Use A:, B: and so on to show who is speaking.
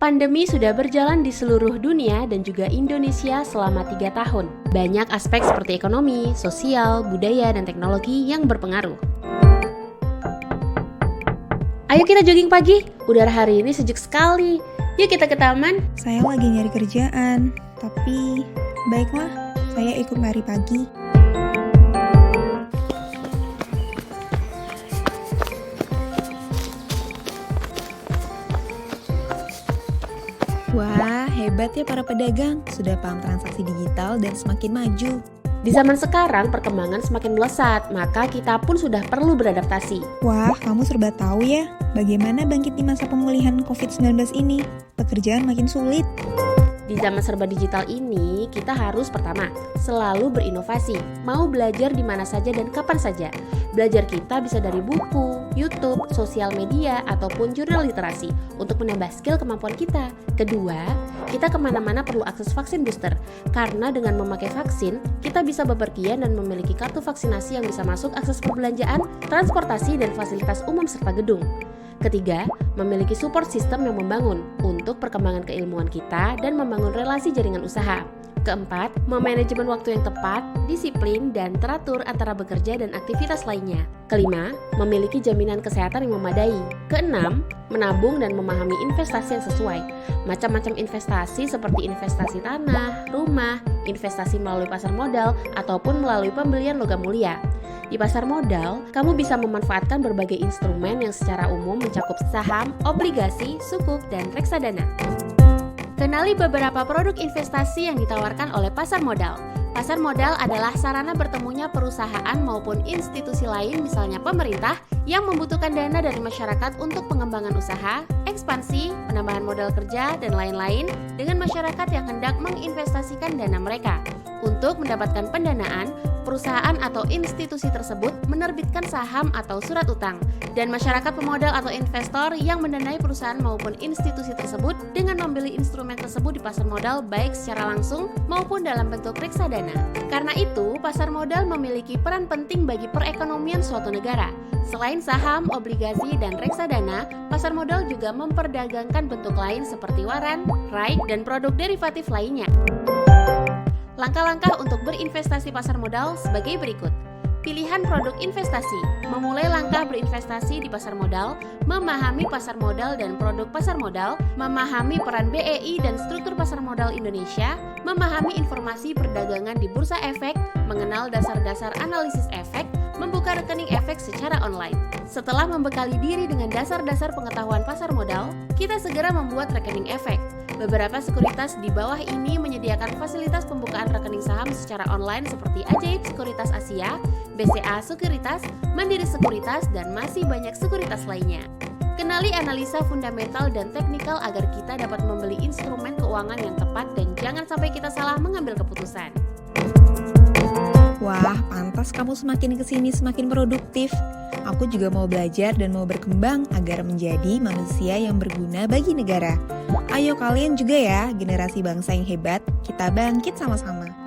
A: Pandemi sudah berjalan di seluruh dunia dan juga Indonesia selama 3 tahun. Banyak aspek seperti ekonomi, sosial, budaya, dan teknologi yang berpengaruh. Ayo kita jogging pagi, udara hari ini sejuk sekali. Yuk kita ke taman.
B: Saya lagi nyari kerjaan, tapi baiklah, saya ikut lari pagi. Wah, hebat ya para pedagang, sudah paham transaksi digital dan semakin maju.
A: Di zaman sekarang perkembangan semakin melesat, maka kita pun sudah perlu beradaptasi.
B: Wah, kamu serba tahu ya, bagaimana bangkit di masa pemulihan COVID-19 ini? Pekerjaan makin sulit.
A: Di zaman serba digital ini, kita harus pertama, selalu berinovasi. Mau belajar di mana saja dan kapan saja. Belajar kita bisa dari buku, YouTube, sosial media, ataupun jurnal literasi untuk menambah skill kemampuan kita. Kedua, kita kemana-mana perlu akses vaksin booster. Karena dengan memakai vaksin, kita bisa bepergian dan memiliki kartu vaksinasi yang bisa masuk akses perbelanjaan, transportasi, dan fasilitas umum serta gedung. Ketiga, memiliki support system yang membangun untuk perkembangan keilmuan kita dan membangun relasi jaringan usaha. Keempat, memanajemen waktu yang tepat, disiplin, dan teratur antara bekerja dan aktivitas lainnya. Kelima, memiliki jaminan kesehatan yang memadai. Keenam, menabung dan memahami investasi yang sesuai. Macam-macam investasi seperti investasi tanah, rumah, investasi melalui pasar modal, ataupun melalui pembelian logam mulia. Di pasar modal, kamu bisa memanfaatkan berbagai instrumen yang secara umum mencakup saham, obligasi, sukuk, dan reksadana. Kenali beberapa produk investasi yang ditawarkan oleh pasar modal. Pasar modal adalah sarana bertemunya perusahaan maupun institusi lain, misalnya pemerintah, yang membutuhkan dana dari masyarakat untuk pengembangan usaha, ekspansi, penambahan modal kerja, dan lain-lain dengan masyarakat yang hendak menginvestasikan dana mereka. Untuk mendapatkan pendanaan, perusahaan atau institusi tersebut menerbitkan saham atau surat utang, dan masyarakat pemodal atau investor yang mendanai perusahaan maupun institusi tersebut dengan membeli instrumen tersebut di pasar modal baik secara langsung maupun dalam bentuk reksadana. Karena itu, pasar modal memiliki peran penting bagi perekonomian suatu negara. Selain saham, obligasi, dan reksadana, pasar modal juga memperdagangkan bentuk lain seperti waran, REIT, dan produk derivatif lainnya. Langkah-langkah untuk berinvestasi pasar modal sebagai berikut. Pilihan produk investasi, memulai langkah berinvestasi di pasar modal, memahami pasar modal dan produk pasar modal, memahami peran BEI dan struktur pasar modal Indonesia, memahami informasi perdagangan di bursa efek, mengenal dasar-dasar analisis efek, membuka rekening efek secara online. Setelah membekali diri dengan dasar-dasar pengetahuan pasar modal, kita segera membuat rekening efek. Beberapa sekuritas di bawah ini menyediakan fasilitas pembukaan rekening saham secara online seperti Ajaib Sekuritas Asia, BCA Sekuritas, Mandiri Sekuritas, dan masih banyak sekuritas lainnya. Kenali analisa fundamental dan teknikal agar kita dapat membeli instrumen keuangan yang tepat dan jangan sampai kita salah mengambil keputusan.
B: Wah, pantas kamu semakin kesini semakin produktif. Aku juga mau belajar dan mau berkembang agar menjadi manusia yang berguna bagi negara. Ayo kalian juga ya, generasi bangsa yang hebat, kita bangkit sama-sama.